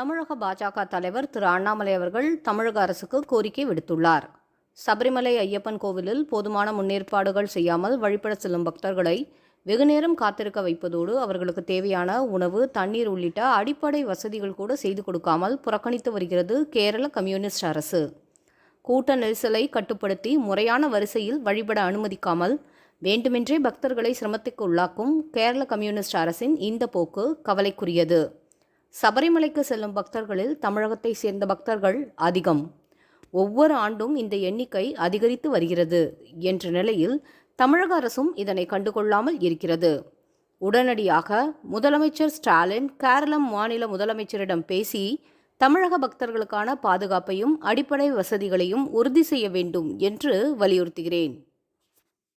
தமிழக பாஜக தலைவர் திரு அண்ணாமலை அவர்கள் தமிழக அரசுக்கு கோரிக்கை விடுத்துள்ளார். சபரிமலை ஐயப்பன் கோவிலில் போதுமான முன்னேற்பாடுகள் செய்யாமல் வழிபட செல்லும் பக்தர்களை வெகுநேரம் காத்திருக்க வைப்பதோடு அவர்களுக்கு தேவையான உணவு, தண்ணீர் உள்ளிட்ட அடிப்படை வசதிகள் கூட செய்து கொடுக்காமல் புறக்கணித்து வருகிறது கேரள கம்யூனிஸ்ட் அரசு. கூட்ட நெரிசலை கட்டுப்படுத்தி முறையான வரிசையில் வழிபட அனுமதிக்காமல் வேண்டுமென்றே பக்தர்களை சிரமத்துக்கு உள்ளாக்கும் கேரள கம்யூனிஸ்ட் அரசின் இந்த போக்கு கவலைக்குரியது. சபரிமலைக்கு செல்லும் பக்தர்களில் தமிழகத்தை சேர்ந்த பக்தர்கள் அதிகம். ஒவ்வொரு ஆண்டும் இந்த எண்ணிக்கை அதிகரித்து வருகிறது என்ற நிலையில் தமிழக அரசும் இதனை கண்டுகொள்ளாமல் இருக்கிறது. உடனடியாக முதலமைச்சர் ஸ்டாலின் கேரளம் மாநில முதலமைச்சரிடம் பேசி தமிழக பக்தர்களுக்கான பாதுகாப்பையும் அடிப்படை வசதிகளையும் உறுதி செய்ய வேண்டும் என்று வலியுறுத்துகிறேன்.